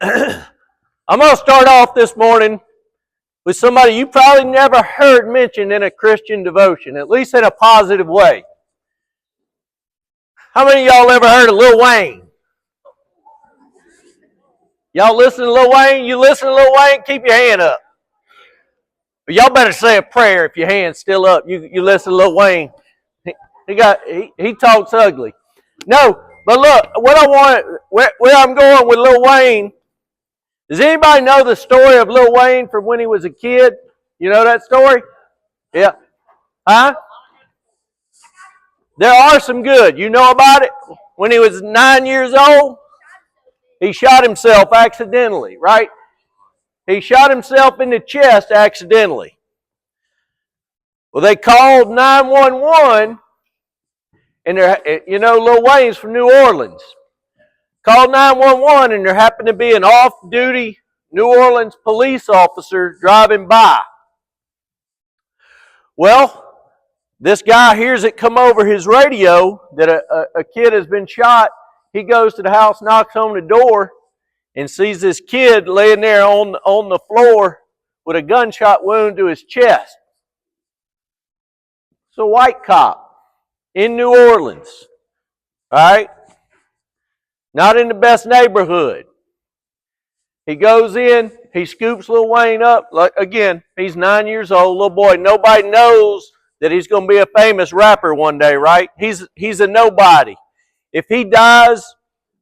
I'm going to start off this morning with somebody you probably never heard mentioned in a Christian devotion, at least in a positive way. How many of y'all ever heard of Lil Wayne? Y'all listen to Lil Wayne? You listen to Lil Wayne? Keep your hand up. But y'all better say a prayer if your hand's still up. You listen to Lil Wayne. He talks ugly. No, but look, what I want, where I'm going with Lil Wayne. Does anybody know the story of Lil Wayne from when he was a kid? You know that story? Yeah. Huh? There are some good. You know about it? When he was 9 years old, he shot himself accidentally, right? He shot himself in the chest accidentally. Well, they called 911, and Lil Wayne's from New Orleans. Called 911, and there happened to be an off-duty New Orleans police officer driving by. Well, this guy hears it come over his radio that a kid has been shot. He goes to the house, knocks on the door, and sees this kid laying there on the floor with a gunshot wound to his chest. It's a white cop in New Orleans, all right? Not in the best neighborhood. He goes in, he scoops Lil Wayne up. Again, he's 9 years old, little boy. Nobody knows that he's going to be a famous rapper one day, right? He's a nobody. If he dies,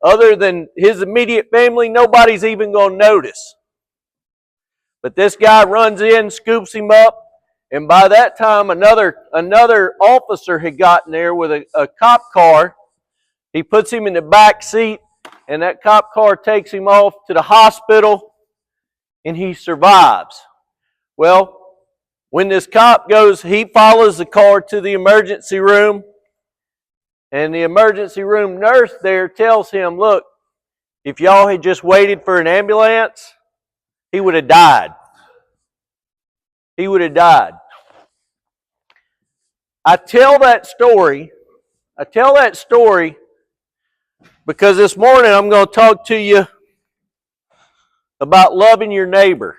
other than his immediate family, nobody's even going to notice. But this guy runs in, scoops him up, and by that time, another officer had gotten there with a cop car. He puts him in the back seat, and that cop car takes him off to the hospital, and he survives. Well, when this cop goes, he follows the car to the emergency room, and the emergency room nurse there tells him, look, if y'all had just waited for an ambulance, he would have died. He would have died. I tell that story because this morning I'm going to talk to you about loving your neighbor.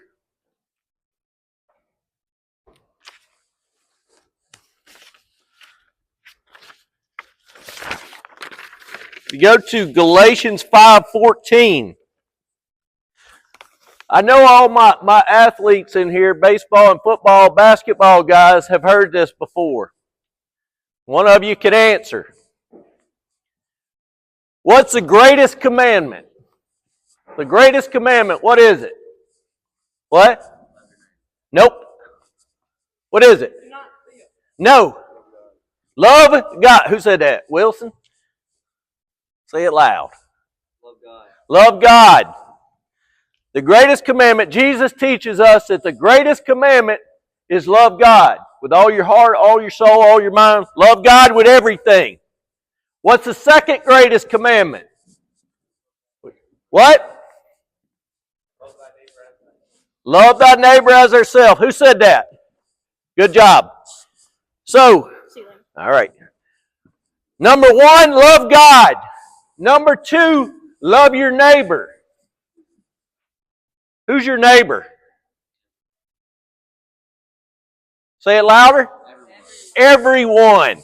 You go to Galatians 5:14. I know all my athletes in here, baseball and football, basketball guys, have heard this before. One of you could answer. What's the greatest commandment? The greatest commandment, what is it? What? Nope. What is it? No. Love God. Who said that? Wilson? Say it loud. Love God. Love God. The greatest commandment, Jesus teaches us that the greatest commandment is love God. With all your heart, all your soul, all your mind. Love God with everything. What's the second greatest commandment? What? Love thy neighbor as thyself. Who said that? Good job. So, all right. Number one, love God. Number two, love your neighbor. Who's your neighbor? Say it louder. Everyone.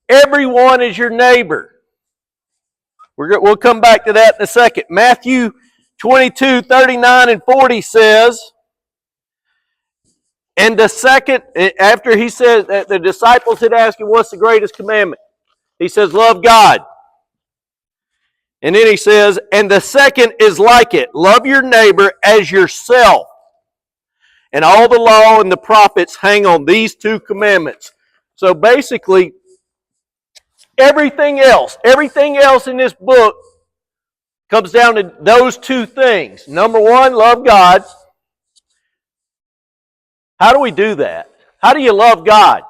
Everyone is your neighbor. We'll come back to that in a second. Matthew 22:39 and 40 says, and the second, after he says that the disciples had asked him, what's the greatest commandment? He says, love God. And then he says, and the second is like it. Love your neighbor as yourself. And all the law and the prophets hang on these two commandments. So basically, everything else in this book comes down to those two things. Number one, love God. How do we do that? How do you love God?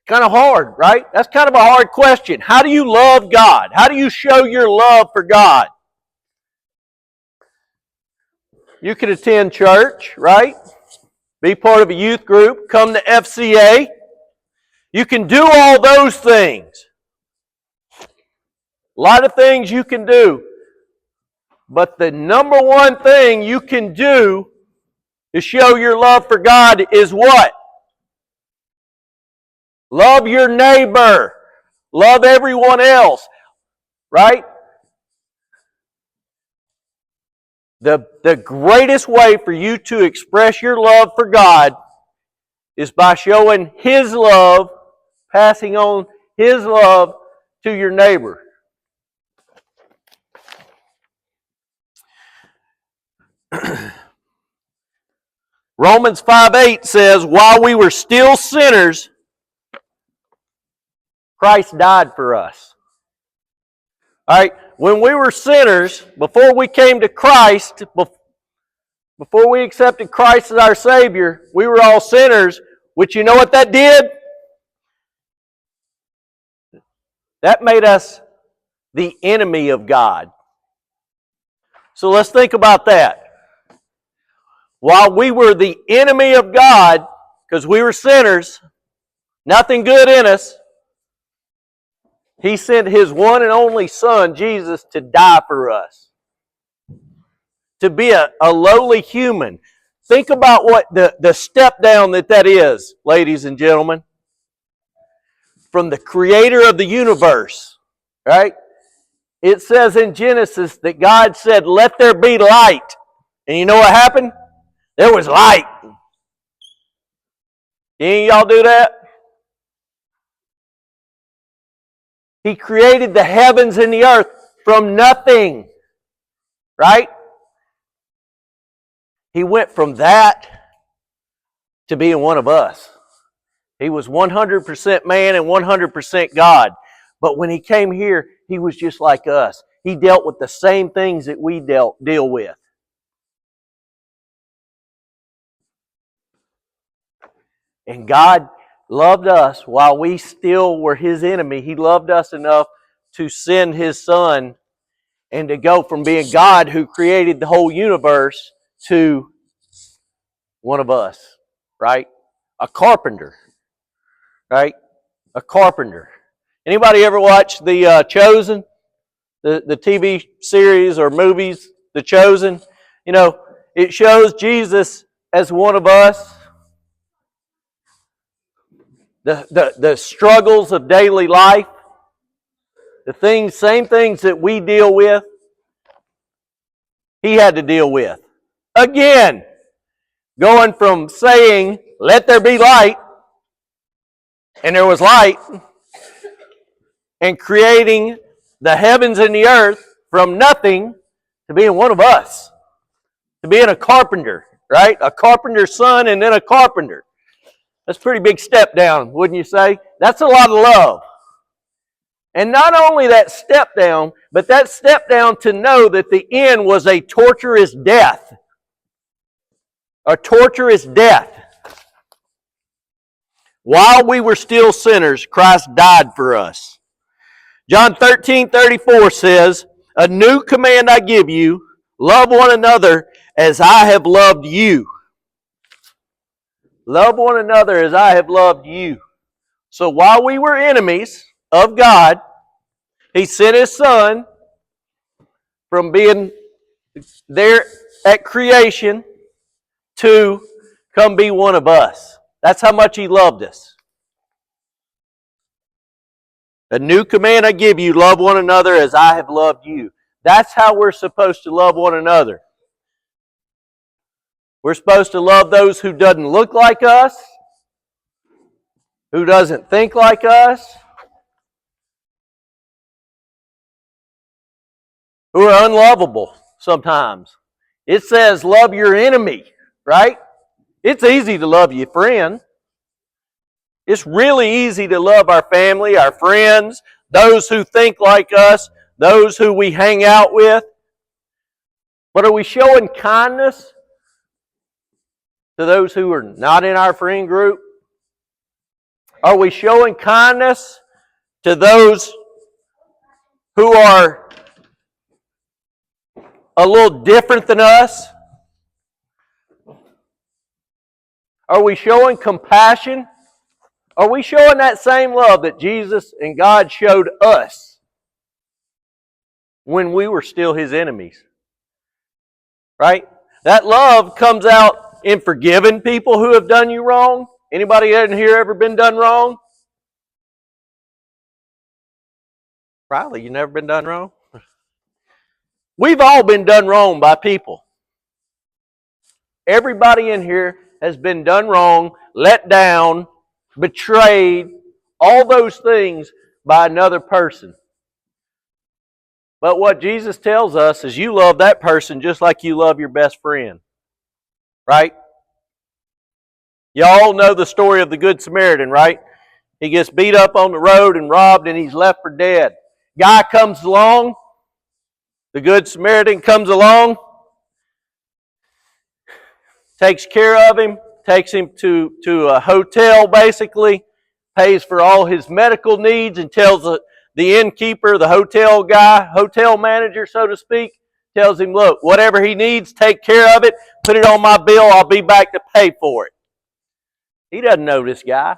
Kind of hard, right? That's kind of a hard question. How do you love God? How do you show your love for God? You can attend church, right? Be part of a youth group, come to FCA. You can do all those things. A lot of things you can do. But the number one thing you can do to show your love for God is what? Love your neighbor. Love everyone else. Right? The greatest way for you to express your love for God is by showing His love, passing on His love to your neighbor. Romans 5:8 says, while we were still sinners, Christ died for us. All right, when we were sinners, before we came to Christ, before we accepted Christ as our Savior, we were all sinners, which you know what that did? That made us the enemy of God. So let's think about that. While we were the enemy of God, because we were sinners, nothing good in us, He sent His one and only Son, Jesus, to die for us. To be a lowly human. Think about what the step down that is, ladies and gentlemen. From the Creator of the universe, right? It says in Genesis that God said, let there be light. And you know what happened? There was light. Any of y'all do that? He created the heavens and the earth from nothing. Right? He went from that to being one of us. He was 100% man and 100% God. But when He came here, He was just like us. He dealt with the same things that we deal with. And God loved us while we still were His enemy. He loved us enough to send His Son and to go from being God who created the whole universe to one of us, right? A carpenter, right? A carpenter. Anybody ever watch The Chosen? The TV series or movies, The Chosen? You know, it shows Jesus as one of us. The struggles of daily life, same things that we deal with, He had to deal with. Again, going from saying, let there be light, and there was light, and creating the heavens and the earth from nothing to being one of us, to being a carpenter, right? A carpenter's son and then a carpenter. That's a pretty big step down, wouldn't you say? That's a lot of love. And not only that step down, but that step down to know that the end was a torturous death. A torturous death. While we were still sinners, Christ died for us. John 13:34 says, a new command I give you, love one another as I have loved you. Love one another as I have loved you. So while we were enemies of God, He sent His Son from being there at creation to come be one of us. That's how much He loved us. A new command I give you, love one another as I have loved you. That's how we're supposed to love one another. We're supposed to love those who doesn't look like us, who doesn't think like us, who are unlovable sometimes. It says love your enemy, right? It's easy to love your friend. It's really easy to love our family, our friends, those who think like us, those who we hang out with. But are we showing kindness to those who are not in our friend group? Are we showing kindness to those who are a little different than us? Are we showing compassion? Are we showing that same love that Jesus and God showed us? when we were still His enemies. Right? That love comes out in forgiving people who have done you wrong. Anybody in here ever been done wrong? Probably you've never been done wrong. We've all been done wrong by people. Everybody in here has been done wrong, let down, betrayed, all those things by another person. But what Jesus tells us is you love that person just like you love your best friend. Right? Y'all know the story of the Good Samaritan, right? He gets beat up on the road and robbed and he's left for dead. Guy comes along, the Good Samaritan comes along, takes care of him, takes him to a hotel basically, pays for all his medical needs and tells the innkeeper, the hotel guy, hotel manager so to speak, tells him, look, whatever he needs, take care of it, put it on my bill, I'll be back to pay for it. He doesn't know this guy.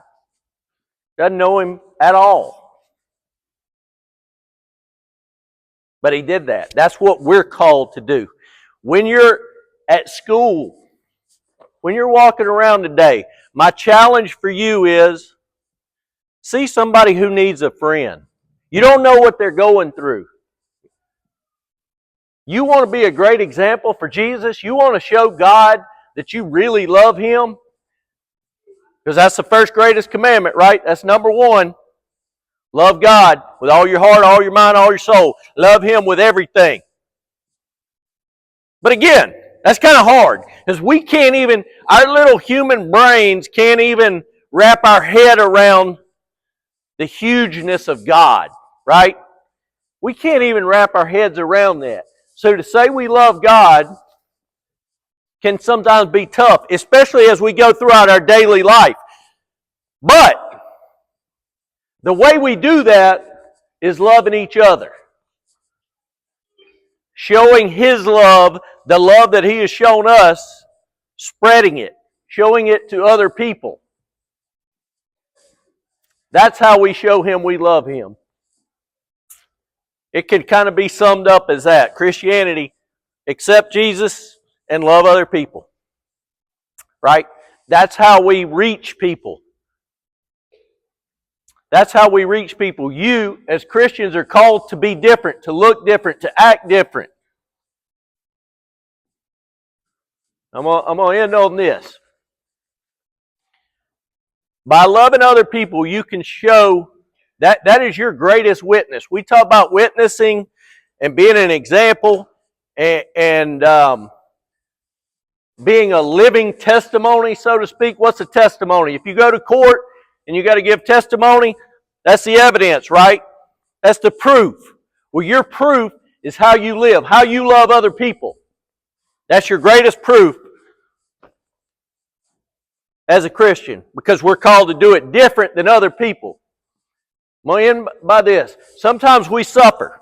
Doesn't know him at all. But he did that. That's what we're called to do. When you're at school, when you're walking around today, my challenge for you is see somebody who needs a friend. You don't know what they're going through. You want to be a great example for Jesus? You want to show God that you really love Him? Because that's the first greatest commandment, right? That's number one. Love God with all your heart, all your mind, all your soul. Love Him with everything. But again, that's kind of hard. Because we can't even, our little human brains can't even wrap our head around the hugeness of God, right? We can't even wrap our heads around that. So to say we love God can sometimes be tough, especially as we go throughout our daily life. But the way we do that is loving each other. Showing His love, the love that He has shown us, spreading it, showing it to other people. That's how we show Him we love Him. It could kind of be summed up as that. Christianity, accept Jesus and love other people. Right? That's how we reach people. That's how we reach people. You, as Christians, are called to be different, to look different, to act different. I'm going to end on this. By loving other people, you can show that is your greatest witness. We talk about witnessing and being an example and being a living testimony, so to speak. What's a testimony? If you go to court and you got to give testimony, that's the evidence, right? That's the proof. Well, your proof is how you live, how you love other people. That's your greatest proof as a Christian, because we're called to do it different than other people. I'm going to end by this. Sometimes we suffer,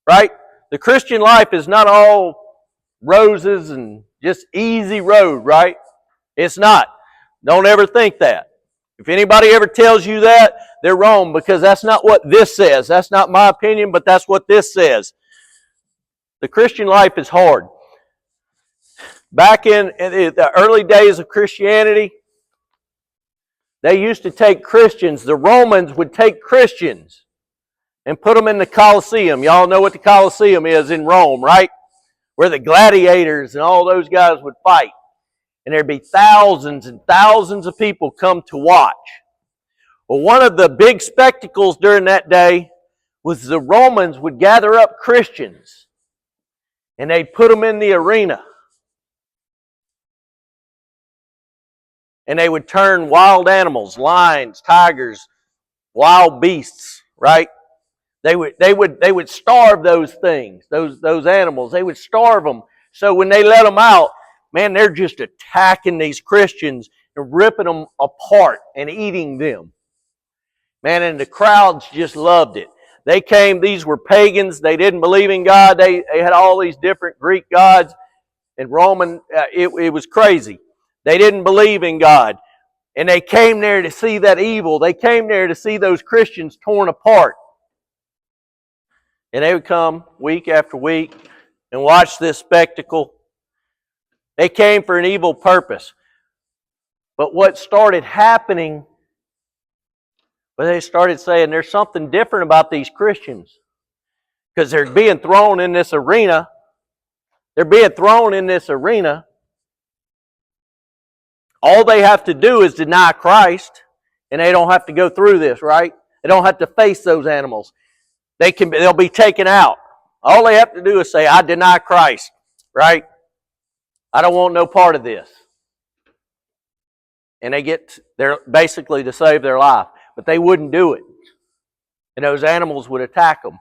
right? The Christian life is not all roses and just easy road, right? It's not. Don't ever think that. If anybody ever tells you that, they're wrong, because that's not what this says. That's not my opinion, but that's what this says. The Christian life is hard. Back in the early days of Christianity, they used to take Christians, the Romans would take Christians and put them in the Colosseum. Y'all know what the Colosseum is in Rome, right? Where the gladiators and all those guys would fight. And there'd be thousands and thousands of people come to watch. Well, one of the big spectacles during that day was the Romans would gather up Christians and they'd put them in the arena. And they would turn wild animals, lions, tigers, wild beasts, right? They would starve those things, those animals. They would starve them. So when they let them out, man, they're just attacking these Christians and ripping them apart and eating them. Man, and the crowds just loved it. They came, these were pagans. They didn't believe in God. They had all these different Greek gods and Roman. It was crazy. They didn't believe in God. And they came there to see that evil. They came there to see those Christians torn apart. And they would come week after week and watch this spectacle. They came for an evil purpose. But what started happening, well, they started saying there's something different about these Christians. Because they're being thrown in this arena. They're being thrown in this arena. All they have to do is deny Christ, and they don't have to go through this, right? They don't have to face those animals. They'll be taken out. All they have to do is say, I deny Christ, right? I don't want no part of this. And they're basically to save their life. But they wouldn't do it. And those animals would attack them.